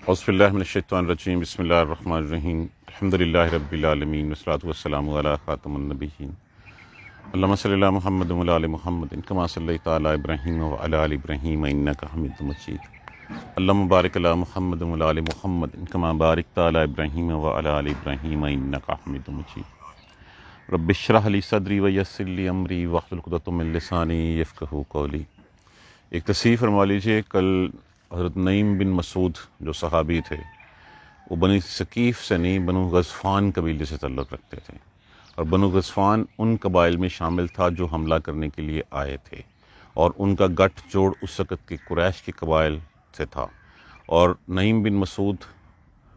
اعوذ من الشیطان الرجیم بسم اللہ الرحمن الرحیم الحمدللہ رب العالمین والصلاۃ والسلام علی خاتم النبیین اللہم صلی علی محمد وعلی آل محمد کما صلیت علی ابراہیم وعلی آل ابراہیم انک حمید مجید اللہم بارک علی محمد وعلی آل محمد کما بارکت علی ابراہیم وعلی آل ابراہیم انک حمید مجید رب اشرح لی صدری ویسر لی امری واحلل عقدۃ من لسانی یفقہوا قولی۔ ایک تصحیح فرما لیجیے، کل حضرت نعیم بن مسعود جو صحابی تھے وہ بنی ثقیف سے نہیں، بنو غطفان قبیلے سے تعلق رکھتے تھے، اور بنو غطفان ان قبائل میں شامل تھا جو حملہ کرنے کے لیے آئے تھے، اور ان کا گٹھ جوڑ اس وقت کے قریش کے قبائل سے تھا۔ اور نعیم بن مسعود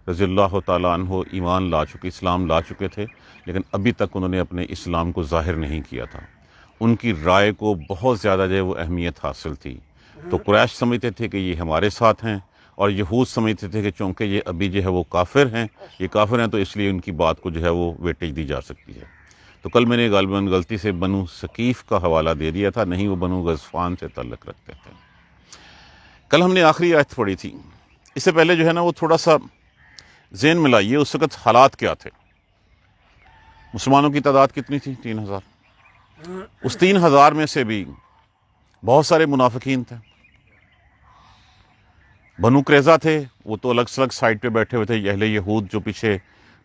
رضی اللہ تعالیٰ عنہ ایمان لا چکے، اسلام لا چکے تھے، لیکن ابھی تک انہوں نے اپنے اسلام کو ظاہر نہیں کیا تھا۔ ان کی رائے کو بہت زیادہ جو ہے وہ اہمیت حاصل تھی، تو قریش سمجھتے تھے کہ یہ ہمارے ساتھ ہیں، اور یہود سمجھتے تھے کہ چونکہ یہ ابھی جو ہے وہ کافر ہیں، تو اس لیے ان کی بات کو جو ہے وہ ویٹیج دی جا سکتی ہے۔ تو کل میں نے غالباً غلطی سے بنو ثقیف کا حوالہ دے دیا تھا، نہیں، وہ بنو غطفان سے تعلق رکھتے تھے۔ کل ہم نے آخری آیت پڑھی تھی، اس سے پہلے جو ہے نا وہ تھوڑا سا ذہن میں لائیے اس وقت حالات کیا تھے۔ مسلمانوں کی تعداد کتنی تھی؟ 3000۔ اس 3000 میں سے بھی بہت سارے منافقین تھے۔ بنو قریظہ تھے، وہ تو الگ سلگ سائڈ پہ بیٹھے ہوئے تھے، اہل یہود جو پیچھے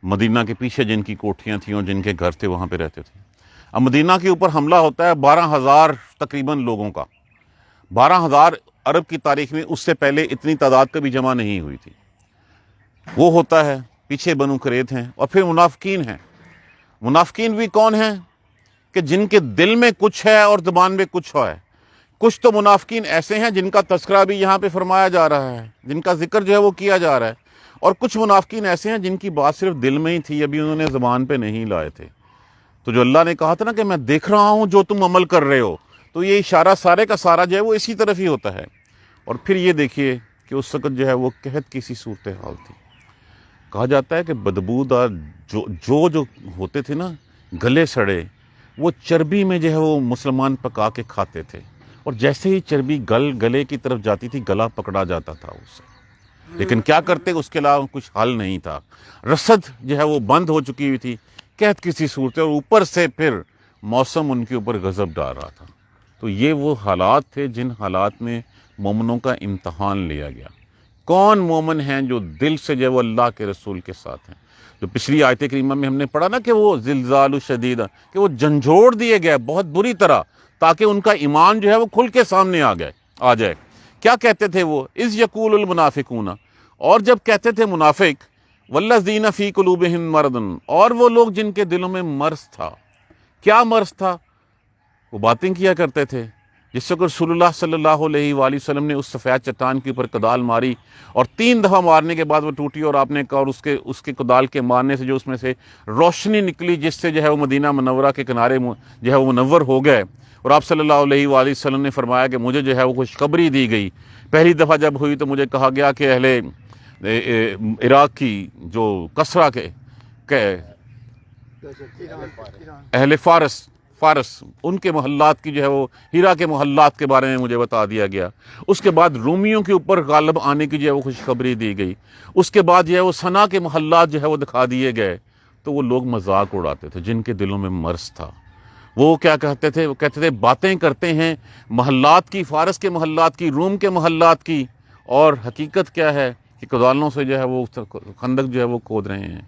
مدینہ کے پیچھے جن کی کوٹھیاں تھیں اور جن کے گھر تھے وہاں پہ رہتے تھے۔ اب مدینہ کے اوپر حملہ ہوتا ہے 12,000 تقریباً لوگوں کا۔ 12,000 عرب کی تاریخ میں اس سے پہلے اتنی تعداد کبھی جمع نہیں ہوئی تھی۔ وہ ہوتا ہے، پیچھے بنو قریظہ ہیں، اور پھر منافقین ہیں۔ منافقین بھی کون ہیں؟ کہ جن کے دل میں کچھ ہے اور زبان میں کچھ ہے۔ کچھ تو منافقین ایسے ہیں جن کا تذکرہ بھی یہاں پہ فرمایا جا رہا ہے، جن کا ذکر جو ہے وہ کیا جا رہا ہے، اور کچھ منافقین ایسے ہیں جن کی بات صرف دل میں ہی تھی، ابھی انہوں نے زبان پہ نہیں لائے تھے۔ تو جو اللہ نے کہا تھا نا کہ میں دیکھ رہا ہوں جو تم عمل کر رہے ہو، تو یہ اشارہ سارے کا سارا جو ہے وہ اسی طرف ہی ہوتا ہے۔ اور پھر یہ دیکھیے کہ اس وقت جو ہے وہ قحط کی سی صورتحال تھی۔ کہا جاتا ہے کہ بدبودار جو ہوتے تھے نا، گلے سڑے، وہ چربی میں جو ہے وہ مسلمان پکا کے کھاتے تھے، اور جیسے ہی چربی گلے کی طرف جاتی تھی گلا پکڑا جاتا تھا اس سے، لیکن کیا کرتے اس کے علاوہ کچھ حل نہیں تھا۔ رسد جو ہے وہ بند ہو چکی ہوئی تھی، قحط کسی صورت، اور اوپر سے پھر موسم ان کے اوپر غضب ڈال رہا تھا۔ تو یہ وہ حالات تھے جن حالات میں مومنوں کا امتحان لیا گیا۔ کون مومن ہیں جو دل سے جو ہے وہ اللہ کے رسول کے ساتھ ہیں؟ جو پچھلی آیت کریمہ میں ہم نے پڑھا نا کہ وہ زلزال شدید، کہ وہ جھنجھوڑ دیے گئے بہت بری طرح، تاکہ ان کا ایمان جو ہے وہ کھل کے سامنے آ جائے۔ کیا کہتے تھے وہ؟ اذ یقول المنافقون، اور جب کہتے تھے منافق، والذین فی قلوبہم مرض، اور وہ لوگ جن کے دلوں میں مرض تھا۔ کیا مرض تھا؟ وہ باتیں کیا کرتے تھے جس وقت رسول اللہ صلی اللہ علیہ وآلہ وسلم نے اس سفید چٹان کے اوپر کدال ماری، اور 3 دفعہ مارنے کے بعد وہ ٹوٹی، اور آپ نے کہا، اور اس کے کدال کے مارنے سے جو اس میں سے روشنی نکلی، جس سے جو ہے وہ مدینہ منورہ کے کنارے جو ہے وہ منور ہو گئے، اور آپ صلی اللہ علیہ وآلہ وسلم نے فرمایا کہ مجھے جو ہے وہ خوشخبری دی گئی۔ پہلی دفعہ جب ہوئی تو مجھے کہا گیا کہ اہل عراق کی جو کسرا کے اہل فارس ان کے محلات کی جو ہے وہ ہیرا کے محلات کے بارے میں مجھے بتا دیا گیا۔ اس کے بعد رومیوں کے اوپر غالب آنے کی جو ہے وہ خوشخبری دی گئی۔ اس کے بعد جو ہے وہ سنا کے محلات جو ہے وہ دکھا دیے گئے۔ تو وہ لوگ مذاق اڑاتے تھے جن کے دلوں میں مرض تھا۔ وہ کیا کہتے تھے؟ وہ کہتے تھے باتیں کرتے ہیں محلات کی، فارس کے محلات کی، روم کے محلات کی، اور حقیقت کیا ہے کہ کدالوں سے جو ہے وہ خندق جو ہے وہ کھود رہے ہیں۔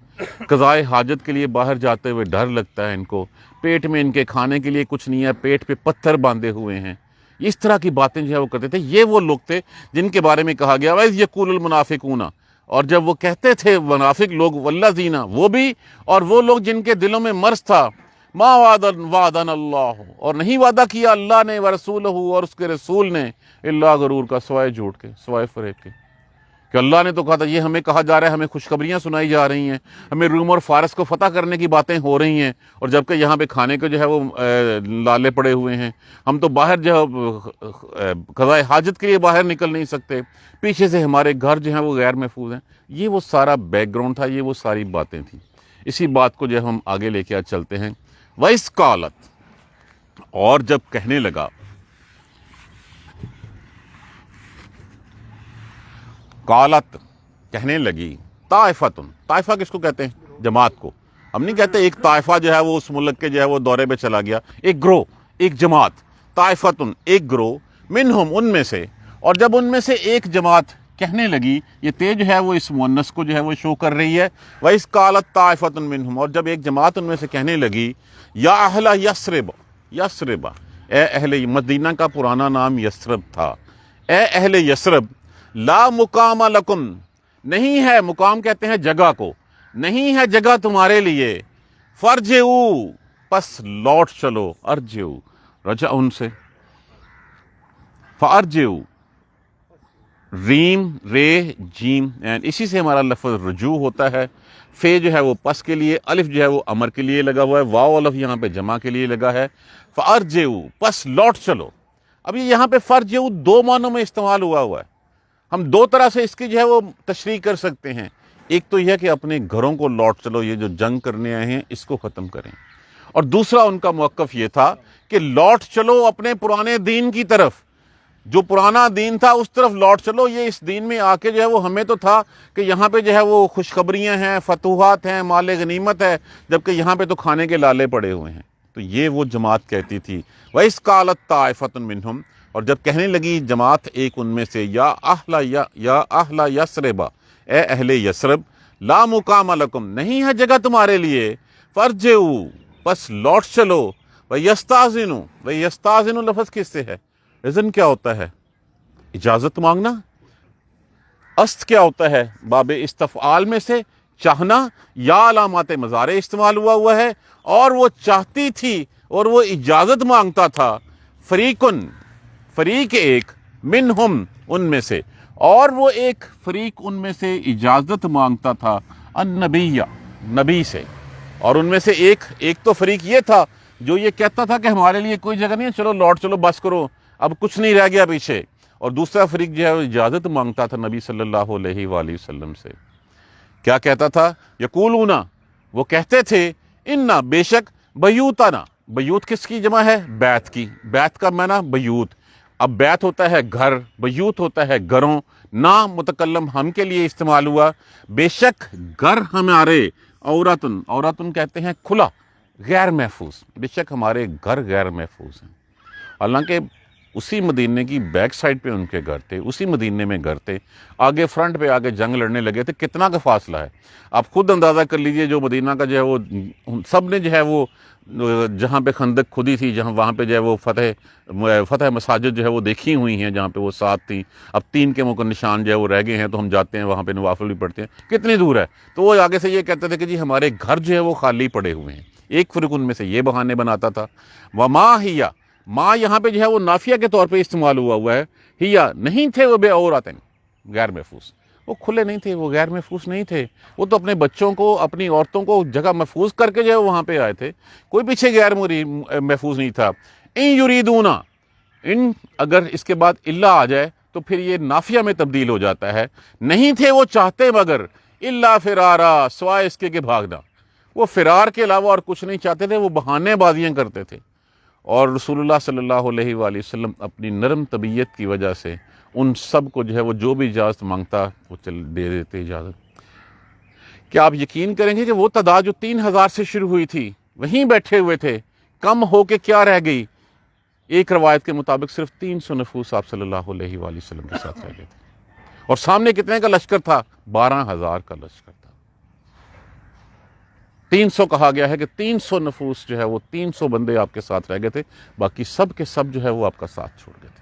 قضائے حاجت کے لیے باہر جاتے ہوئے ڈر لگتا ہے ان کو، پیٹ میں ان کے کھانے کے لیے کچھ نہیں ہے، پیٹ پہ پتھر باندھے ہوئے ہیں۔ اس طرح کی باتیں جو ہے وہ کرتے تھے۔ یہ وہ لوگ تھے جن کے بارے میں کہا گیا وَإِذْ يَقُولُ الْمُنَافِقُونَ، اور جب وہ کہتے تھے منافق لوگ، والذین، وہ بھی، اور وہ لوگ جن کے دلوں میں مرض تھا، ما وعدنا اللہ، اور نہیں وعدہ کیا اللہ نے، ورسولہ، اور اس کے رسول نے، الا غرور کا، سوائے جھوٹ کے، سوائے فریب کے۔ کہ اللہ نے تو کہا تھا، یہ ہمیں کہا جا رہا ہے، ہمیں خوشخبریاں سنائی جا رہی ہیں، ہمیں روم اور فارس کو فتح کرنے کی باتیں ہو رہی ہیں، اور جبکہ یہاں پہ کھانے کو جو ہے وہ لالے پڑے ہوئے ہیں، ہم تو باہر جو ہے قضائے حاجت کے لیے باہر نکل نہیں سکتے، پیچھے سے ہمارے گھر جو ہیں وہ غیر محفوظ ہیں۔ یہ وہ سارا بیک گراؤنڈ تھا، یہ وہ ساری باتیں تھیں۔ اسی بات کو جو ہم آگے لے کے چلتے ہیں۔ وَإِذْ قَالَتْ، اور جب کہنے لگا، قالت کہنے لگی طائفتن، طائفہ کس کو کہتے ہیں؟ جماعت کو. ہم نہیں کہتے ایک طائفہ جو ہے وہ اس ملک کے جو ہے وہ دورے پہ چلا گیا، ایک گروہ، ایک جماعت. طائفتن ایک گروہ، منہم ان میں سے. اور جب ان میں سے ایک جماعت کہنے لگی، یہ تے جو ہے وہ اس مؤنث کو جو ہے وہ شو کر رہی ہے، وَإِذْ قَالَتْ طَائِفَةٌ مِّنْهُمْ، اور جب ایک جماعت ان میں سے کہنے لگی یا اہل یثرب، یثرب اے اہل مدینہ کا پرانا نام یثرب تھا، اے اہل یثرب لا مقام لکم، نہیں ہے، مقام کہتے ہیں جگہ کو، نہیں ہے جگہ تمہارے لیے، فرجعو پس لوٹ چلو، ارجعو رجع ان سے، فارجعو ریم رے جیم، اسی سے ہمارا لفظ رجوع ہوتا ہے. فے جو ہے وہ پس کے لیے، الف جو ہے وہ امر کے لیے لگا ہوا ہے، واو الف یہاں پہ جمع کے لیے لگا ہے. فارجعو پس لوٹ چلو. اب یہ یہاں پہ فرجعو دو معنوں میں استعمال ہوا ہے. ہم دو طرح سے اس کی جو ہے وہ تشریح کر سکتے ہیں. ایک تو یہ کہ اپنے گھروں کو لوٹ چلو، یہ جو جنگ کرنے آئے ہیں اس کو ختم کریں. اور دوسرا ان کا موقف یہ تھا کہ لوٹ چلو اپنے پرانے دین کی طرف، جو پرانا دین تھا اس طرف لوٹ چلو. یہ اس دین میں آ کے جو ہے وہ ہمیں تو تھا کہ یہاں پہ جو ہے وہ خوشخبریاں ہیں، فتوحات ہیں، مال غنیمت ہے، جبکہ یہاں پہ تو کھانے کے لالے پڑے ہوئے ہیں. تو یہ وہ جماعت کہتی تھی وَإِذْ قَالَتْ طَائِفَةٌ مِّنْهُمْ، اور جب کہنے لگی جماعت ایک ان میں سے یا اہل یثرب، اے اہل یثرب لا مقام لکم، نہیں ہے جگہ تمہارے لیے، فرجعو پس لوٹ چلو، وَيَسْتَأْذِنُوا، وَيَسْتَأْذِنُوا لفظ کس سے ہے؟ اذن کیا ہوتا ہے؟ اجازت مانگنا. است کیا ہوتا ہے؟ باب استفعال میں سے چاہنا، یا علامات مضارع استعمال ہوا ہے، اور وہ چاہتی تھی اور وہ اجازت مانگتا تھا. فریقن فریق ایک، منہم ان میں سے، اور وہ ایک فریق ان میں سے اجازت مانگتا تھا النبی نبی سے. اور ان میں سے ایک تو فریق یہ تھا جو یہ کہتا تھا کہ ہمارے لیے کوئی جگہ نہیں ہے، چلو لوٹ چلو، بس کرو، اب کچھ نہیں رہ گیا پیچھے. اور دوسرا فریق جو ہے وہ اجازت مانگتا تھا نبی صلی اللہ علیہ وآلہ وسلم سے. کیا کہتا تھا؟ یقولون، وہ کہتے تھے، انا بے شک، بیوتنا، بیوت کس کی جمع ہے؟ بیت کی. بیت کا معنی بیوت. اب بیت ہوتا ہے گھر، بیوت ہوتا ہے گھروں. نام متکلم ہم کے لیے استعمال ہوا. بے شک گھر ہمارے، عورتن کہتے ہیں کھلا، غیر محفوظ. بے شک ہمارے گھر غیر محفوظ ہیں. حالانکہ اسی مدینے کی بیک سائڈ پہ ان کے گھر تھے، اسی مدینے میں گھر تھے. آگے فرنٹ پہ آگے جنگ لڑنے لگے تھے، کتنا کا فاصلہ ہے آپ خود اندازہ کر لیجئے. جو مدینہ کا جو ہے وہ سب نے جو ہے وہ جہاں پہ خندق کھدی تھی، جہاں وہاں پہ جو ہے وہ فتح مساجد جو ہے وہ دیکھی ہوئی ہیں، جہاں پہ وہ 7 تھیں. اب 3 کے موقع نشان جو ہے وہ رہ گئے ہیں، تو ہم جاتے ہیں وہاں پہ نوافل بھی پڑھتے ہیں. کتنی دور ہے؟ تو وہ آگے سے یہ کہتے تھے کہ جی ہمارے گھر جو ہے وہ خالی پڑے ہوئے ہیں. ایک فرق ان میں سے یہ بہانے بناتا تھا. وما ہی، ماں یہاں پہ جو ہے وہ نافیہ کے طور پہ استعمال ہوا ہے. ہیا نہیں تھے وہ بے عورتن، غیر محفوظ. وہ کھلے نہیں تھے، وہ غیر محفوظ نہیں تھے. وہ تو اپنے بچوں کو، اپنی عورتوں کو جگہ محفوظ کر کے جو ہے وہاں پہ آئے تھے. کوئی پیچھے غیر محفوظ نہیں تھا. ان یریدونا، ان اگر اس کے بعد الا آ جائے تو پھر یہ نافیہ میں تبدیل ہو جاتا ہے. نہیں تھے وہ چاہتے مگر الا فرارا، سوائے اس کے کہ بھاگنا. وہ فرار کے علاوہ اور کچھ نہیں چاہتے تھے، وہ بہانے بازیاں کرتے تھے. اور رسول اللہ صلی اللہ علیہ وآلہ وسلم اپنی نرم طبیعت کی وجہ سے ان سب کو جو ہے وہ جو بھی اجازت مانگتا وہ دے دیتے اجازت. کیا آپ یقین کریں گے کہ وہ تعداد جو 3000 سے شروع ہوئی تھی وہیں بیٹھے ہوئے تھے، کم ہو کے کیا رہ گئی؟ ایک روایت کے مطابق صرف 300 نفوس آپ صلی اللہ علیہ وآلہ وسلم کے ساتھ رہ گئے تھے. اور سامنے کتنے کا لشکر تھا؟ 12000 کا لشکر تھا. 300 کہا گیا ہے کہ 300 نفوس جو ہے وہ 300 بندے آپ کے ساتھ رہ گئے تھے، باقی سب کے سب جو ہے وہ آپ کا ساتھ چھوڑ گئے تھے.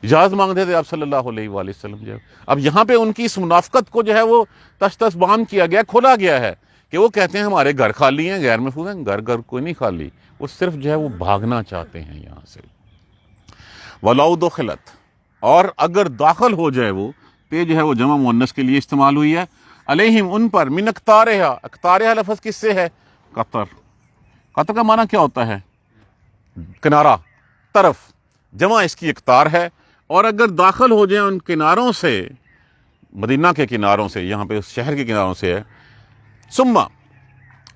اجازت مانگتے تھے آپ صلی اللہ علیہ وآلہ وسلم جو ہے. اب یہاں پہ ان کی اس منافقت کو جو ہے وہ تش بام کیا گیا، کھولا گیا ہے کہ وہ کہتے ہیں ہمارے گھر خالی ہیں، غیر محفوظ ہیں. گھر کوئی نہیں خالی، وہ صرف جو ہے وہ بھاگنا چاہتے ہیں یہاں سے. وَلَوْ دُخِلَتْ، اور اگر داخل ہو جائے وہ، تے جو ہے وہ جمع مؤنث کے لیے استعمال ہوئی ہے. علیہم ان پر، من اقطارہا، اقطارہا لفظ کس سے ہے؟ قطر. قطر کا معنی کیا ہوتا ہے؟ کنارہ، طرف. جمع اس کی اقطار ہے. اور اگر داخل ہو جائیں ان کناروں سے، مدینہ کے کناروں سے، یہاں پہ اس شہر کے کناروں سے ہے. ثم،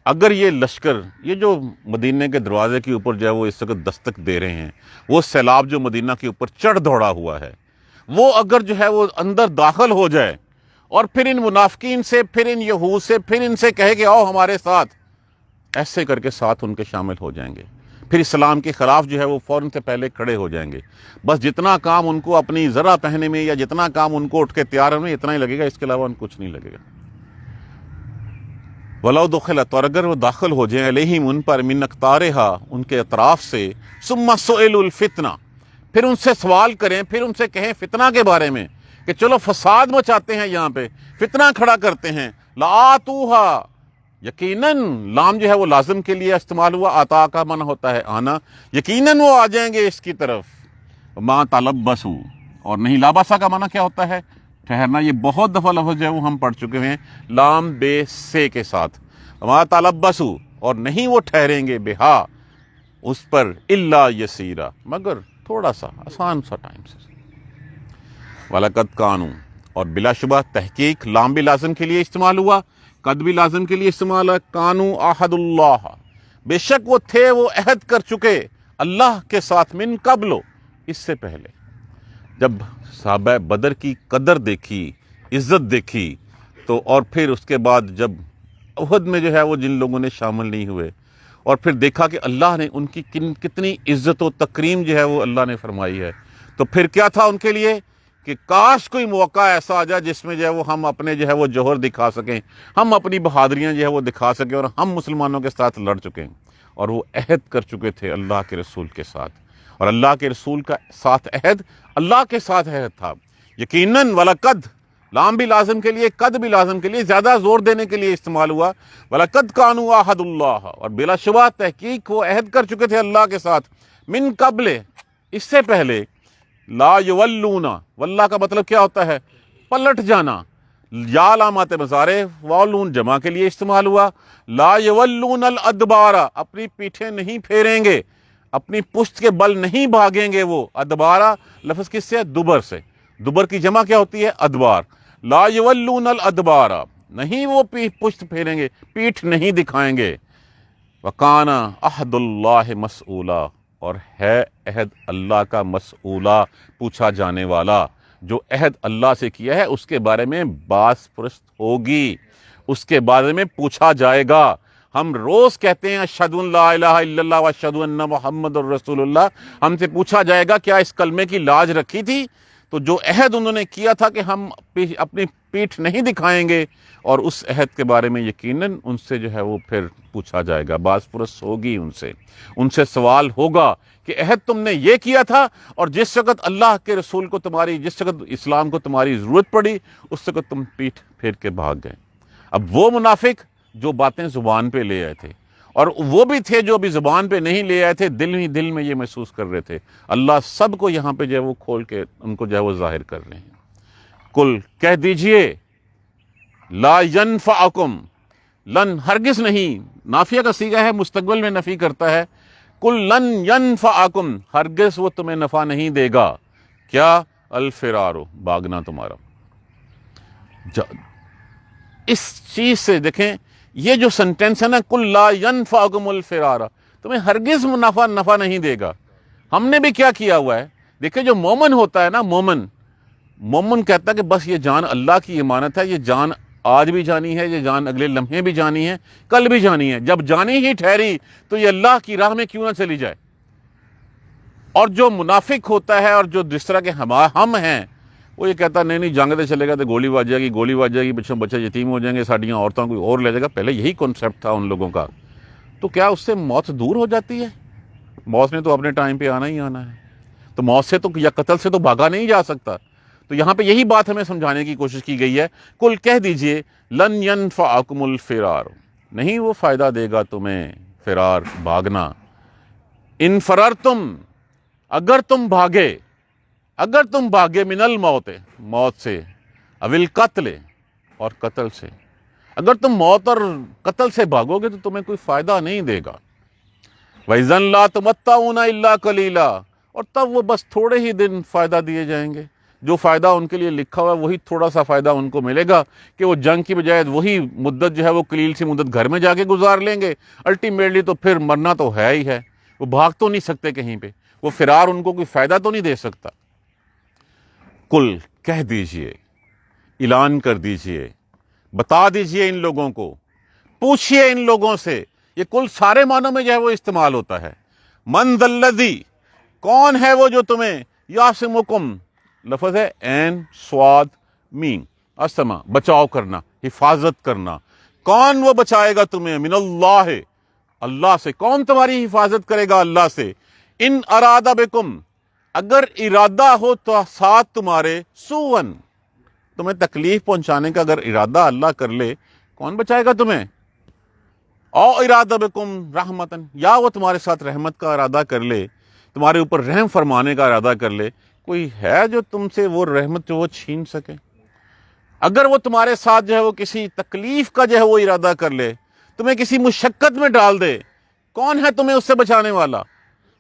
اگر یہ لشکر، یہ جو مدینہ کے دروازے کے اوپر جو ہے وہ اس وقت دستک دے رہے ہیں، وہ سیلاب جو مدینہ کے اوپر چڑھ دوڑا ہوا ہے، وہ اگر جو ہے وہ اندر داخل ہو جائے اور پھر ان منافقین سے، پھر ان یہود سے، پھر ان سے کہے کہ آؤ ہمارے ساتھ، ایسے کر کے ساتھ ان کے شامل ہو جائیں گے. پھر اسلام کے خلاف جو ہے وہ فوراً سے پہلے کھڑے ہو جائیں گے. بس جتنا کام ان کو اپنی ذرہ پہننے میں یا جتنا کام ان کو اٹھ کے تیار ہونے میں اتنا ہی لگے گا، اس کے علاوہ ان کچھ نہیں لگے گا. وَلَوْ دُخِلَتْ، اور اگر وہ داخل ہو جائیں علیہم ان پر، من اقطارہا ان کے اطراف سے، ثم سئلوا الفتنہ پھر ان سے سوال کریں، پھر ان سے کہیں فتنہ کے بارے میں کہ چلو فساد مچاتے ہیں یہاں پہ، فتنہ کھڑا کرتے ہیں، لآتوہا یقیناً لام جو ہے وہ لازم کے لیے استعمال ہوا، آتا کا معنی ہوتا ہے آنا، یقیناً وہ آ جائیں گے اس کی طرف. ما تلبسوا، اور نہیں لابسا کا معنی کیا ہوتا ہے؟ ٹھہرنا. یہ بہت دفعہ لفظ جو ہے وہ ہم پڑھ چکے ہیں لام بے سے کے ساتھ. ما تلبسوا، اور نہیں وہ ٹھہریں گے، بہا اس پر، الا یسیرا مگر تھوڑا سا آسان سا ٹائم سے. وَلَقَدْ كَانُوا، اور بلا شبہ تحقیق لام بھی لازم کے لیے استعمال ہوا، قد بھی لازم کے لیے استعمال ہے. کانوا عہد اللہ، بے شک وہ تھے، وہ عہد کر چکے اللہ کے ساتھ، من قبل اس سے پہلے. جب صحابہ بدر کی قدر دیکھی، عزت دیکھی، تو اور پھر اس کے بعد جب احد میں جو ہے وہ جن لوگوں نے شامل نہیں ہوئے، اور پھر دیکھا کہ اللہ نے ان کی کتنی عزت و تکریم جو ہے وہ اللہ نے فرمائی ہے، تو پھر کیا تھا ان کے لیے کہ کاش کوئی موقع ایسا آ جائے جس میں جو ہے وہ ہم اپنے جو ہے وہ جوہر دکھا سکیں، ہم اپنی بہادریاں جو ہے وہ دکھا سکیں، اور ہم مسلمانوں کے ساتھ لڑ چکے. اور وہ عہد کر چکے تھے اللہ کے رسول کے ساتھ، اور اللہ کے رسول کا ساتھ عہد اللہ کے ساتھ عہد تھا. یقیناً وَلَقَدْ لام بھی لازم کے لیے، قد بھی لازم کے لیے، زیادہ زور دینے کے لیے استعمال ہوا. وَلَقَدْ كَانُوا عَهْدُ اللَّهِ، اور بلا شبہ تحقیق وہ عہد کر چکے تھے اللہ کے ساتھ، من قبل اس سے پہلے. لا یولون، واللہ کا مطلب کیا ہوتا ہے؟ پلٹ جانا. یا علامات مضارع والون جمع کے لیے استعمال ہوا. لا یولون الادبار، اپنی پیٹھیں نہیں پھیریں گے، اپنی پشت کے بل نہیں بھاگیں گے وہ. ادبارہ لفظ کس سے؟ دبر سے. دبر کی جمع کیا ہوتی ہے؟ ادبار. لا یولون الادبار، نہیں وہ پشت پھیریں گے، پیٹھ نہیں دکھائیں گے. وکان عہد اللہ مسئولا، اور ہے عہد اللہ کا مسئولہ، پوچھا جانے والا. جو عہد اللہ سے کیا ہے اس کے بارے میں باس پرست ہوگی، اس کے بارے میں پوچھا جائے گا. ہم روز کہتے ہیں اشہد ان لا الہ الا اللہ و اشہد ان محمد الرسول اللہ. ہم سے پوچھا جائے گا کیا اس کلمے کی لاج رکھی تھی؟ تو جو عہد انہوں نے کیا تھا کہ ہم اپنی پیٹھ نہیں دکھائیں گے، اور اس عہد کے بارے میں یقیناً ان سے جو ہے وہ پھر پوچھا جائے گا، باز پرس ہوگی ان سے سوال ہوگا کہ عہد تم نے یہ کیا تھا، اور جس وقت اللہ کے رسول کو تمہاری، جس وقت اسلام کو تمہاری ضرورت پڑی، اس وقت تم پیٹھ پھیر کے بھاگ گئے. اب وہ منافق جو باتیں زبان پہ لے آئے تھے، اور وہ بھی تھے جو بھی زبان پہ نہیں لے آئے تھے، دل ہی دل میں یہ محسوس کر رہے تھے. اللہ سب کو یہاں پہ جو ہے وہ کھول کے ان کو جو ہے وہ ظاہر کر رہے ہیں. کل کہہ دیجئے، لا ینفعکم، لن ہرگز نہیں، نافیہ کا صیغہ ہے، مستقبل میں نفی کرتا ہے. کل لن ینفعکم، ہرگز وہ تمہیں نفع نہیں دے گا. کیا؟ الفرارو، بھاگنا تمہارا. اس چیز سے دیکھیں، یہ جو سنٹینس ہے نا، کل لا ینفعکم الفرار، تمہیں ہرگز نفع نہیں دے گا. ہم نے بھی کیا کیا ہوا ہے؟ دیکھیں جو مومن ہوتا ہے نا، مومن کہتا ہے کہ بس یہ جان اللہ کی امانت ہے، یہ جان آج بھی جانی ہے، یہ جان اگلے لمحے بھی جانی ہے، کل بھی جانی ہے. جب جانی ہی ٹھہری تو یہ اللہ کی راہ میں کیوں نہ چلی جائے. اور جو منافق ہوتا ہے، اور جو جس طرح کے ہم ہیں، وہ یہ کہتا ہے نہیں جنگ دے چلے گا تو گولی واج جائے گی، بچے یتیم ہو جائیں گے، ساڈیاں عورتوں کوئی اور لے جائے گا. پہلے یہی کنسیپٹ تھا ان لوگوں کا. تو کیا اس سے موت دور ہو جاتی ہے؟ موت نے تو اپنے ٹائم پہ آنا ہی آنا ہے. تو موت سے تو یا قتل سے تو بھاگا نہیں جا سکتا. تو یہاں پہ یہی بات ہمیں سمجھانے کی کوشش کی گئی ہے. کل کہہ دیجئے، لن ینفعکم الفرار، نہیں وہ فائدہ دے گا تمہیں فرار، بھاگنا. ان فررتم، اگر تم بھاگے من الموت، موت سے، اول قتل، اور قتل سے. اگر تم موت اور قتل سے بھاگو گے تو تمہیں کوئی فائدہ نہیں دے گا. وَإِذًا لَا تُمَتَّعُونَ إِلَّا قَلِيلًا، اور تب وہ بس تھوڑے ہی دن فائدہ دیے جائیں گے. جو فائدہ ان کے لیے لکھا ہوا ہے وہی تھوڑا سا فائدہ ان کو ملے گا، کہ وہ جنگ کی بجائے وہی مدت جو ہے وہ قلیل سی مدت گھر میں جا کے گزار لیں گے. الٹیمیٹلی تو پھر مرنا تو ہے ہی ہے، وہ بھاگ تو نہیں سکتے کہیں پہ، وہ فرار ان کو کوئی فائدہ تو نہیں دے سکتا. کل کہہ دیجئے، اعلان کر دیجئے، بتا دیجئے ان لوگوں کو، پوچھئے ان لوگوں سے. یہ کل سارے معنوں میں جو ہے وہ استعمال ہوتا ہے. من ذا الذی، کون ہے وہ جو تمہیں، یعصمکم، لفظ ہے عین صاد میم، اسما، بچاؤ کرنا، حفاظت کرنا. کون وہ بچائے گا تمہیں، من اللہ، اللہ سے. کون تمہاری حفاظت کرے گا، اللہ سے. ان ارادہ بکم، اگر ارادہ ہو تو ساتھ تمہارے، سوءن، تمہیں تکلیف پہنچانے کا اگر ارادہ اللہ کر لے، کون بچائے گا تمہیں. او ارادہ بکم رحمتن، یا وہ تمہارے ساتھ رحمت کا ارادہ کر لے، تمہارے اوپر رحم فرمانے کا ارادہ کر لے، کوئی ہے جو تم سے وہ رحمت جو وہ چھین سکے. اگر وہ تمہارے ساتھ جو ہے وہ کسی تکلیف کا جو ہے وہ ارادہ کر لے، تمہیں کسی مشقت میں ڈال دے، کون ہے تمہیں اس سے بچانے والا.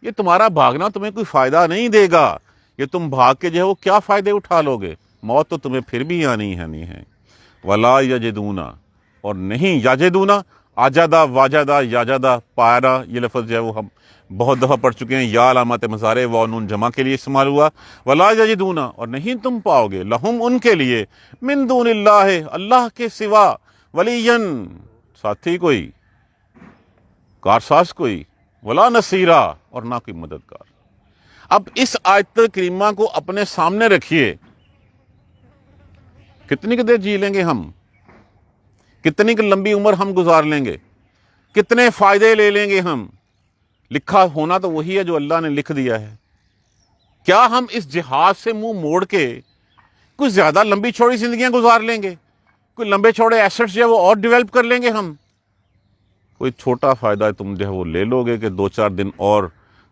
یہ تمہارا بھاگنا تمہیں کوئی فائدہ نہیں دے گا. یہ تم بھاگ کے جو ہے وہ کیا فائدے اٹھا لو گے، موت تو تمہیں پھر بھی آنی ہے. ولا یجدونا، اور نہیں یجدونا، آجادہ واجدہ یاجدہ پایرا، یہ لفظ جو ہے وہ ہم بہت دفعہ پڑھ چکے ہیں. یا علامت مظاہرے و نون جمع کے لیے استعمال ہوا. ولا یجدونا، اور نہیں تم پاؤ گے، لہم، ان کے لیے، من دون اللہ، اللہ کے سوا، ولین، ساتھی کوئی، کارساز کوئی، ولا نصیرا، اور نہ کوئی مددگار. اب اس آیت کریمہ کو اپنے سامنے رکھیے. کتنی دیر جی لیں گے ہم، کتنی لمبی عمر ہم گزار لیں گے، کتنے فائدے لے لیں گے ہم. لکھا ہونا تو وہی ہے جو اللہ نے لکھ دیا ہے. کیا ہم اس جہاد سے منہ موڑ کے کچھ زیادہ لمبی چوڑی زندگیاں گزار لیں گے، کوئی لمبے چوڑے ایسٹس جو ہے وہ اور ڈیولپ کر لیں گے ہم. کوئی چھوٹا فائدہ تم جو ہے وہ لے لو گے کہ 2-4 دن اور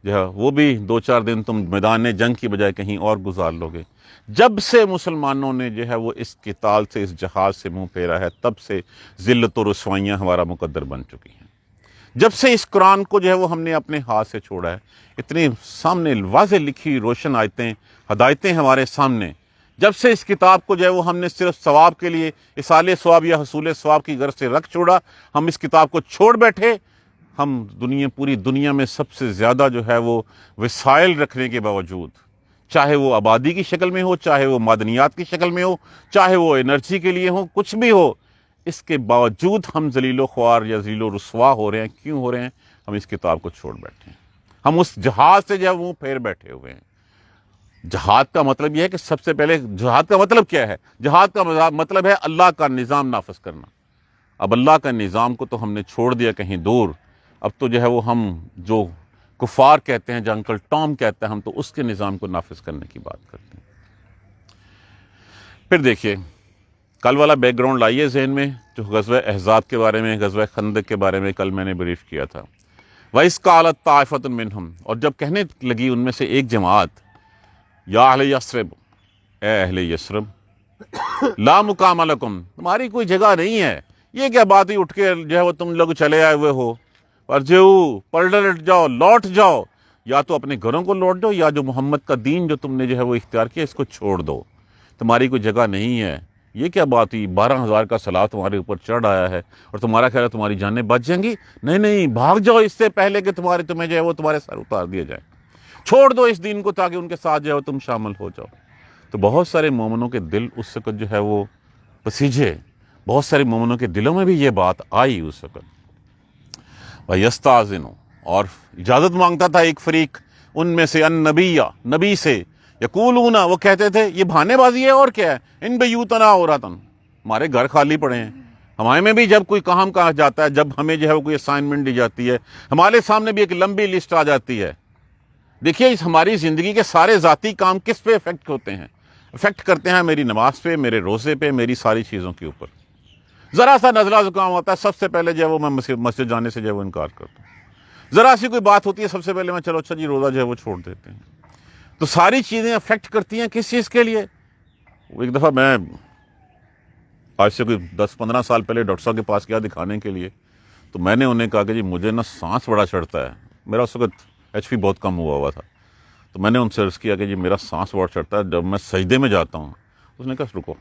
جو ہے وہ بھی 2-4 دن تم میدان جنگ کی بجائے کہیں اور گزار لو گے. جب سے مسلمانوں نے جو ہے وہ اس قتال سے، اس جہاد سے منہ پھیرا ہے، تب سے ذلت و رسوائیاں ہمارا مقدر بن چکی ہیں. جب سے اس قرآن کو جو ہے وہ ہم نے اپنے ہاتھ سے چھوڑا ہے، اتنی سامنے واضح لکھی روشن آیتیں، ہدایتیں ہمارے سامنے. جب سے اس کتاب کو جو ہے وہ ہم نے صرف ثواب کے لیے، اصال ثواب یا حصول ثواب کی غرض سے رکھ چھوڑا، ہم اس کتاب کو چھوڑ بیٹھے. ہم پوری دنیا میں سب سے زیادہ جو ہے وہ وسائل رکھنے کے باوجود، چاہے وہ آبادی کی شکل میں ہو، چاہے وہ معدنیات کی شکل میں ہو، چاہے وہ انرجی کے لیے ہو، کچھ بھی ہو، اس کے باوجود ہم ذلیل و خوار یا ذلیل و رسوا ہو رہے ہیں. کیوں ہو رہے ہیں؟ ہم اس کتاب کو چھوڑ بیٹھے ہیں. ہم اس جہاد سے جو ہے وہ پھیر بیٹھے ہوئے ہیں. جہاد کا مطلب یہ ہے کہ سب سے پہلے جہاد کا مطلب کیا ہے؟ جہاد کا مطلب ہے اللہ کا نظام نافذ کرنا. اب اللہ کا نظام کو تو ہم نے چھوڑ دیا کہیں دور. اب تو جو ہے وہ ہم جو کفار کہتے ہیں، جو انکل ٹام کہتے ہیں، ہم تو اس کے نظام کو نافذ کرنے کی بات کرتے ہیں. پھر دیکھیے کل والا بیک گراؤنڈ لائیے ذہن میں، جو غزوہ احزاب کے بارے میں، غزوہ خندق کے بارے میں کل میں نے بریف کیا تھا. وَإِذْ قَالَتْ طَائِفَةٌ مِّنْهُمْ، اور جب کہنے لگی ان میں سے ایک جماعت، یا اہل یثرب، اے اہل یثرب، لا مقام لکم، تمہاری کوئی جگہ نہیں ہے. یہ کیا بات ہی اٹھ کے جو ہے وہ تم لوگ چلے آئے ہوئے ہو، ارجعوا، پلٹ جاؤ، لوٹ جاؤ. یا تو اپنے گھروں کو لوٹ جاؤ، یا جو محمد کا دین جو تم نے جو ہے وہ اختیار کیا، اس کو چھوڑ دو، تمہاری کوئی جگہ نہیں ہے. یہ کیا بات ہوئی، 12,000 کا سلاح تمہارے اوپر چڑھ آیا ہے اور تمہارا خیال ہے تمہاری جانیں بچ جائیں گی؟ نہیں نہیں، بھاگ جاؤ اس سے پہلے کہ تمہیں جو ہے وہ تمہارے سر اتار دیا جائے. چھوڑ دو اس دین کو تاکہ ان کے ساتھ جو ہے تم شامل ہو جاؤ. تو بہت سارے مومنوں کے دل اس وقت جو ہے وہ پسیجے، بہت سارے مومنوں کے دلوں میں بھی یہ بات آئی اس وقت. وَيَسْتَأْذِنُ، اور اجازت مانگتا تھا ایک فریق ان میں سے، نبی سے، یقولون، وہ کہتے تھے، یہ بہانے بازی ہے اور کیا ہے، ان بیوتنا عورتن، ہمارے گھر خالی پڑے ہیں. ہمارے میں بھی جب کوئی کام کہا جاتا ہے، جب ہمیں جو ہے وہ کوئی اسائنمنٹ دی جاتی ہے، ہمارے سامنے بھی ایک لمبی لسٹ آ جاتی ہے. دیکھیے ہماری زندگی کے سارے ذاتی کام کس پہ افیکٹ ہوتے ہیں؟ افیکٹ کرتے ہیں میری نماز پہ، میرے روزے پہ، میری ساری چیزوں کے اوپر. ذرا سا نزلہ زکام ہوتا ہے، سب سے پہلے جو ہے وہ میں مسجد جانے سے جو ہے وہ انکار کرتا ہوں. ذرا سی کوئی بات ہوتی ہے، سب سے پہلے میں چلو اچھا جی روزہ جو ہے وہ چھوڑ دیتے ہیں. تو ساری چیزیں افیکٹ کرتی ہیں کس چیز کے لیے؟ ایک دفعہ میں آج سے کوئی 10-15 سال پہلے ڈاکٹر صاحب کے پاس گیا دکھانے کے لیے. تو میں نے انہیں کہا کہ جی مجھے نا سانس بڑا چڑھتا ہے. میرا اس وقت HP بہت کم ہوا تھا. تو میں نے ان سے عرض کیا کہ جی میرا سانس بڑا چڑھتا ہے جب میں سجدے میں جاتا ہوں. اس نے کہا رکو،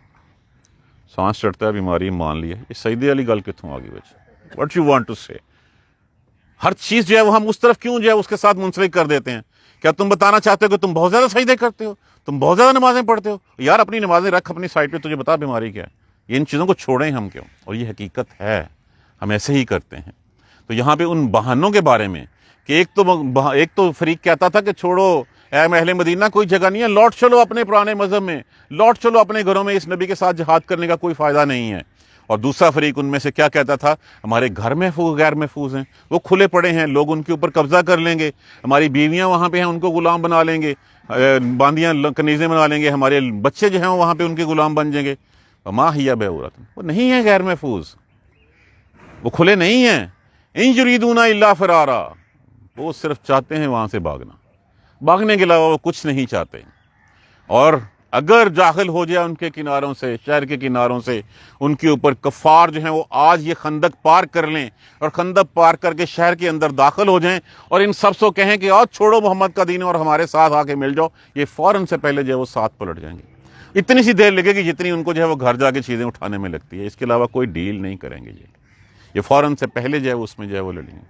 سانس چڑھتا ہے بیماری مان لی ہے، یہ سجدے والی گل کتوں آ گئی بچ، واٹ یو وانٹ ٹو سے؟ ہر چیز جو ہے وہ ہم اس طرف کیوں جو ہے اس کے ساتھ منسلک کر دیتے ہیں؟ کیا تم بتانا چاہتے ہو کہ تم بہت زیادہ سجدے کرتے ہو، تم بہت زیادہ نمازیں پڑھتے ہو؟ یار اپنی نمازیں رکھ اپنی سائڈ پہ، تجھے بتا بیماری کیا ہے؟ یہ ان چیزوں کو چھوڑیں ہم کیوں؟ اور یہ حقیقت ہے، ہم ایسے ہی کرتے ہیں۔ تو یہاں پہ ان بہانوں کے بارے میں کہ ایک تو فریق کہتا تھا کہ چھوڑو اے اہل مدینہ، کوئی جگہ نہیں ہے، لوٹ چلو اپنے پرانے مذہب میں، لوٹ چلو اپنے گھروں میں، اس نبی کے ساتھ جہاد کرنے کا کوئی فائدہ نہیں ہے۔ اور دوسرا فریق ان میں سے کیا کہتا تھا؟ ہمارے گھر محفوظ غیر محفوظ ہیں، وہ کھلے پڑے ہیں، لوگ ان کے اوپر قبضہ کر لیں گے، ہماری بیویاں وہاں پہ ہیں ان کو غلام بنا لیں گے، باندیاں کنیزیں بنا لیں گے، ہمارے بچے جو ہیں وہاں پہ ان کے غلام بن جائیں گے۔ وما ہی بعورۃ، وہ نہیں ہے غیر محفوظ، وہ کھلے نہیں ہیں۔ ان یریدون الا فرارا، وہ صرف چاہتے ہیں وہاں سے بھاگنے کے علاوہ وہ کچھ نہیں چاہتے۔ اور اگر داخل ہو جائے ان کے کناروں سے، شہر کے کناروں سے، ان کے اوپر کفار جو ہیں وہ آج یہ خندق پار کر لیں اور خندق پار کر کے شہر کے اندر داخل ہو جائیں اور ان سب سے کہیں کہ آؤ چھوڑو محمد کا دین اور ہمارے ساتھ آ کے مل جاؤ، یہ فوراً سے پہلے جو ہے وہ ساتھ پلٹ جائیں گے۔ اتنی سی دیر لگے گی جتنی ان کو جو ہے وہ گھر جا کے چیزیں اٹھانے میں لگتی ہے، اس کے علاوہ کوئی ڈیل نہیں کریں گے یہ فوراً سے پہلے جو ہے اس میں جو ہے وہ لڑیں گے۔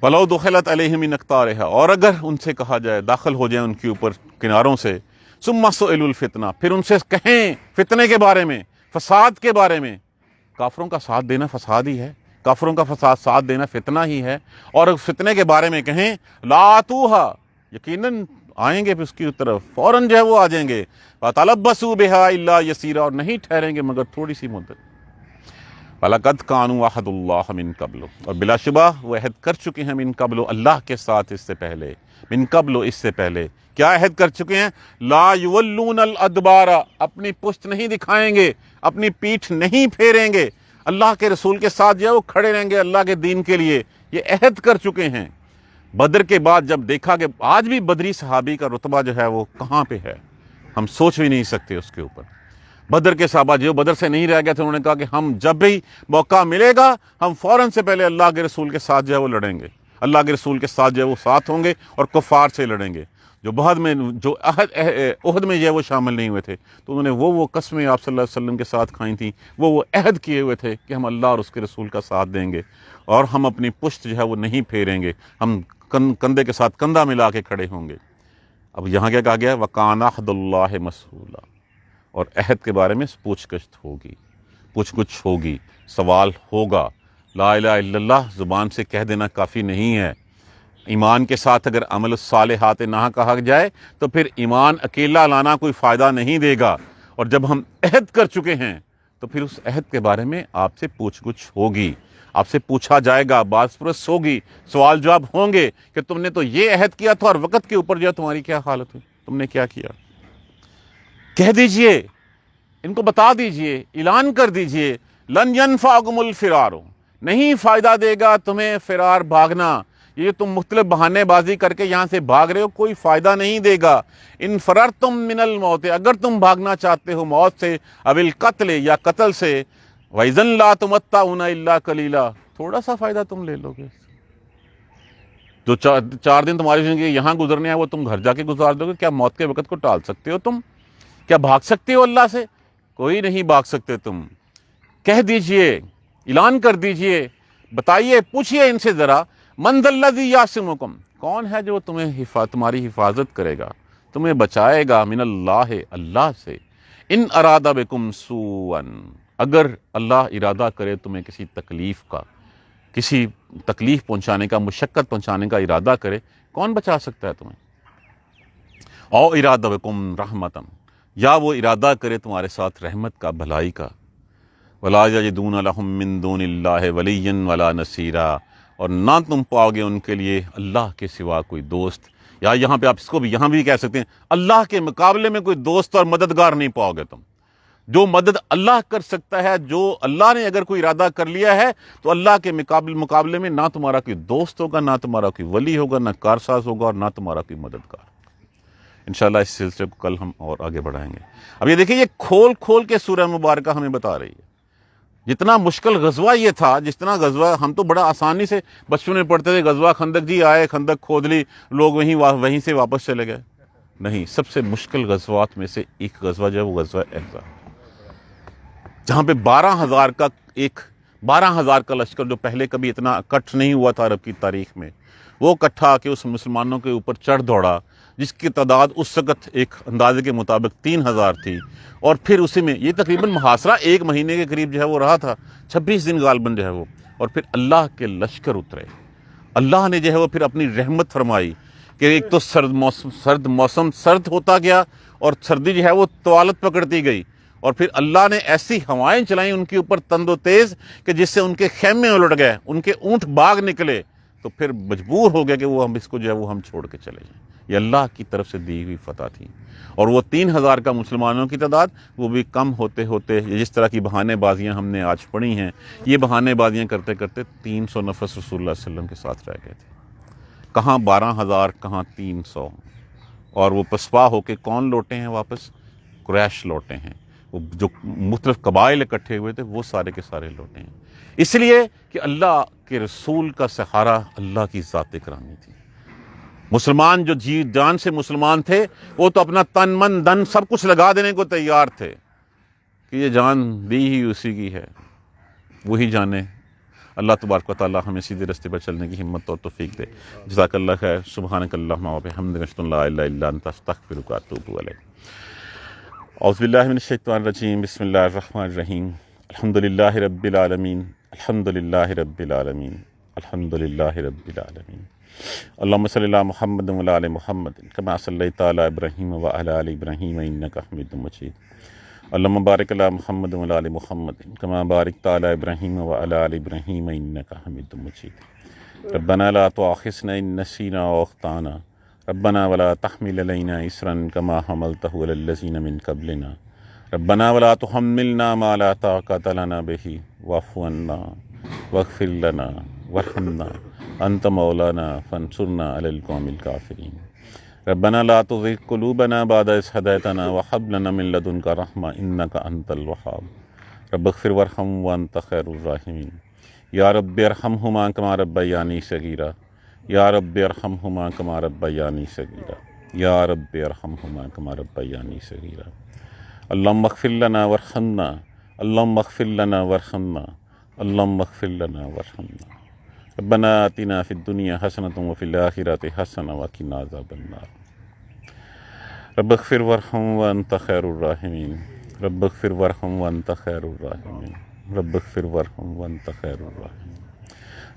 وَلَوْ دُخِلَتْ عَلَيْهِمْ مِنْ أَقْطَارِهَا، اور اگر ان سے کہا جائے داخل ہو جائیں ان کے اوپر کناروں سے، ثُمَّ سُئِلُوا الْفِتْنَةَ، پھر ان سے کہیں فتنے کے بارے میں، فساد کے بارے میں۔ کافروں کا ساتھ دینا فساد ہی ہے، کافروں کا ساتھ دینا فتنہ ہی ہے۔ اور فتنے کے بارے میں کہیں لَا آتُوهَا، یقیناً آئیں گے اس کی طرف، فوراً جو ہے وہ آ جائیں گے۔ وَتَلَبَّسُوا بِهَا إِلَّا يَسِيرًا، اور نہیں ٹھہریں گے مگر تھوڑی سی مدت۔ وَلَقَدْ كَانُوا عَهْدُ اللَّهِ مِنْ قَبْلُ، اور بلا شبہ وہ عہد کر چکے ہیں، من قبل، اللہ کے ساتھ اس سے پہلے، من قبل، اس سے پہلے کیا عہد کر چکے ہیں؟ لا یولون الادبار، اپنی پشت نہیں دکھائیں گے، اپنی پیٹھ نہیں پھیریں گے، اللہ کے رسول کے ساتھ جو ہے وہ کھڑے رہیں گے اللہ کے دین کے لیے، یہ عہد کر چکے ہیں۔ بدر کے بعد جب دیکھا کہ آج بھی بدری صحابی کا رتبہ جو ہے وہ کہاں پہ ہے، ہم سوچ بھی نہیں سکتے اس کے اوپر۔ بدر کے صحابہ جو بدر سے نہیں رہ گئے تھے، انہوں نے کہا کہ ہم جب بھی موقع ملے گا ہم فوراً سے پہلے اللہ کے رسول کے ساتھ جو ہے وہ لڑیں گے، اللہ کے رسول کے ساتھ جو ہے وہ ساتھ ہوں گے اور کفار سے لڑیں گے۔ جو بعد میں جو عہد میں جو ہے وہ شامل نہیں ہوئے تھے، تو انہوں نے وہ قسمیں آپ صلی اللہ علیہ وسلم کے ساتھ کھائیں تھیں، وہ عہد کیے ہوئے تھے کہ ہم اللہ اور اس کے رسول کا ساتھ دیں گے اور ہم اپنی پشت جو ہے وہ نہیں پھیریں گے، ہم کندھے کے ساتھ کندھا ملا کے کھڑے ہوں گے۔ اب یہاں کیا کہا گیا؟ وَكَانَ عَهْدُ اللَّهِ مَسْئُولًا، اور عہد کے بارے میں پوچھ گچھ ہوگی، سوال ہوگا۔ لا الہ الا اللہ زبان سے کہہ دینا کافی نہیں ہے، ایمان کے ساتھ اگر عمل الصالحات نہ کہا جائے تو پھر ایمان اکیلا لانا کوئی فائدہ نہیں دے گا۔ اور جب ہم عہد کر چکے ہیں تو پھر اس عہد کے بارے میں آپ سے پوچھ گچھ ہوگی، آپ سے پوچھا جائے گا، باز پرس ہوگی، سوال جواب ہوں گے کہ تم نے تو یہ عہد کیا تھا اور وقت کے اوپر جو ہے تمہاری کیا حالت ہوئی، تم نے کیا کیا؟ کہہ دیجئے، ان کو بتا دیجئے، اعلان کر دیجئے، لن ینفعکم الفرار، نہیں فائدہ دے گا تمہیں فرار، بھاگنا، یہ تم مختلف بہانے بازی کر کے یہاں سے بھاگ رہے ہو، کوئی فائدہ نہیں دے گا۔ ان فررتم من الموت، اگر تم بھاگنا چاہتے ہو موت سے، او القتل، یا قتل سے، وَإِذًا لَا تُمَتَّعُونَ إِلَّا قَلِيلًا، تھوڑا سا فائدہ تم لے لو گے۔ جو 4 دن تمہاری زندگی یہاں گزرنے ہیں وہ تم گھر جا کے گزار دو گے، کیا موت کے وقت کو ٹال سکتے ہو تم؟ کیا بھاگ سکتے ہو اللہ سے؟ کوئی نہیں بھاگ سکتے تم۔ کہہ دیجئے، اعلان کر دیجئے، بتائیے، پوچھئے ان سے ذرا، من ذا الذی یعصمکم، کون ہے جو تمہاری حفاظت کرے گا، تمہیں بچائے گا، من اللہ، اللہ سے، ان اراد بکم سوءا، اگر اللہ ارادہ کرے تمہیں کسی تکلیف کا، کسی تکلیف پہنچانے کا، مشقت پہنچانے کا ارادہ کرے، کون بچا سکتا ہے تمہیں؟ او اراد بکم رحمتا، یا وہ ارادہ کرے تمہارے ساتھ رحمت کا، بھلائی کا، وَلَا يَجِدُونَ لَهُم مِّن دُونِ اللَّهِ وَلِيًّا وَلَا نَصِيرًا، اور نہ تم پاؤ گے ان کے لیے اللہ کے سوا کوئی دوست، یا یہاں پہ آپ اس کو بھی یہاں بھی کہہ سکتے ہیں، اللہ کے مقابلے میں کوئی دوست اور مددگار نہیں پاؤ گے تم۔ جو مدد اللہ کر سکتا ہے، جو اللہ نے اگر کوئی ارادہ کر لیا ہے تو اللہ کے مقابلے میں نہ تمہارا کوئی دوست ہوگا، نہ تمہارا کوئی ولی ہوگا، نہ کارساز ہوگا، اور نہ تمہارا کوئی مددگار۔ انشاءاللہ اس سلسلے کو کل ہم اور آگے بڑھائیں گے۔ اب یہ دیکھیں، یہ کھول کے سورہ مبارکہ ہمیں بتا رہی ہے جتنا مشکل غزوہ یہ تھا، جتنا غزوہ ہم تو بڑا آسانی سے بچپن میں پڑھتے تھے، غزوہ خندق، جی آئے خندق کھود لی، لوگ وہیں سے واپس چلے گئے۔ نہیں، سب سے مشکل غزوات میں سے ایک غزوہ جو ہے وہ غزوہ احزاب، جہاں پہ 12,000 کا ایک 12,000 کا لشکر جو پہلے کبھی اتنا اکٹھ نہیں ہوا تھا عرب کی تاریخ میں، وہ اکٹھا آ کے اس مسلمانوں کے اوپر چڑھ دوڑا، جس کی تعداد اس وقت ایک اندازے کے مطابق 3,000 تھی، اور پھر اسی میں یہ تقریباً محاصرہ 1 مہینے کے قریب جو ہے وہ رہا تھا، 26 دن غالباً جو ہے وہ، اور پھر اللہ کے لشکر اترے۔ اللہ نے جو ہے وہ پھر اپنی رحمت فرمائی کہ ایک تو موسم سرد ہوتا گیا، اور سردی جو ہے وہ طوالت پکڑتی گئی، اور پھر اللہ نے ایسی ہوائیں چلائیں ان کے اوپر تند و تیز کہ جس سے ان کے خیمے الٹ گئے، ان کے اونٹ بھاگ نکلے، تو پھر مجبور ہو گیا کہ وہ ہم اس کو جو ہے وہ ہم چھوڑ کے چلے جائیں۔ یہ اللہ کی طرف سے دی ہوئی فتح تھی، اور وہ 3,000 کا مسلمانوں کی تعداد وہ بھی کم ہوتے ہوتے، جس طرح کی بہانے بازیاں ہم نے آج پڑھی ہیں، یہ بہانے بازیاں کرتے کرتے 300 نفس رسول اللہ صلی اللہ علیہ وسلم کے ساتھ رہ گئے تھے۔ کہاں 12,000، کہاں 300، اور وہ پسپا ہو کے کون لوٹے ہیں واپس؟ قریش لوٹے ہیں، وہ جو مختلف قبائل اکٹھے ہوئے تھے وہ سارے کے سارے لوٹے ہیں، اس لیے کہ اللہ کے رسول کا سہارا اللہ کی ذات گرامی تھی۔ مسلمان جو جی جان سے مسلمان تھے، وہ تو اپنا تن من دن سب کچھ لگا دینے کو تیار تھے کہ یہ جان دی ہی اسی کی ہے، وہی جانے۔ اللہ تبارک و تعالی ہمیں سیدھے راستے پر چلنے کی ہمت اور توفیق دے۔ جزاک اللہ خیر۔ سبحانک اللہم و بحمدک، اشہد ان لا الہ الا انت، استغفرک و اتوب الیک۔ اعوذ باللہ من الشیطان الرجیم، بسم اللہ الرحمن الرحیم۔ الحمدللہ رب العالمین، الحمدللہ رب العالمین، الحمدللہ رب العالمین۔ اللہم صلی علی محمد و علی آل محمد کما صلیت علی ابراہیم و علی آل ابراہیم انک حمید مجید۔ اللہم بارک علی محمد و علی آل محمد کما بارکت علی ابراہیم و علی آل ابراہیم انک حمید مجید۔ ربنا لا تؤاخذنا ان نسینا او اخطأنا، ربنا ولا تحمل علینا اصرا کما حملته علی الذین من قبلنا، ربنا ولا تحملنا ما لا طاقۃ لنا به واعف عنا واغفر لنا وارحمنا انت مولانا فانصرنا علی القوم الکافرین۔ ربنا لا تزغ قلوبنا بعد إذ هديتنا وهب لنا من لدنك رحمة إنك أنت الوهاب، رب اغفر وارحم وأنت خير الراحمين۔ یا رب ارحمهما كما ربياني صغيرا، یا رب ارحمهما كما ربياني صغيرا، یا رب ارحمهما كما ربياني صغيرا۔ اللهم اغفر لنا وارحمنا، اللهم اغفر لنا وارحمنا، اللهم اغفر لنا وارحمنا۔ ربنا آتنا في الدنيا حسنة وفي الآخرة حسنة وقنا عذاب النار۔ رب اغفر وارحم وأنت خير الراحمين، رب اغفر وارحم وأنت خير الراحمين، رب اغفر وارحم وأنت خير الراحمين۔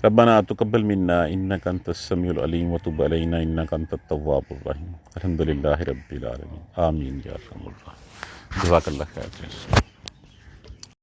ربنا تقبل منا إنك أنت السميع العليم وتب علينا إنك أنت التواب الرحيم۔ الحمد لله رب العالمين، آمين يا أرحم الراحمين۔ جزاک اللہ خیر۔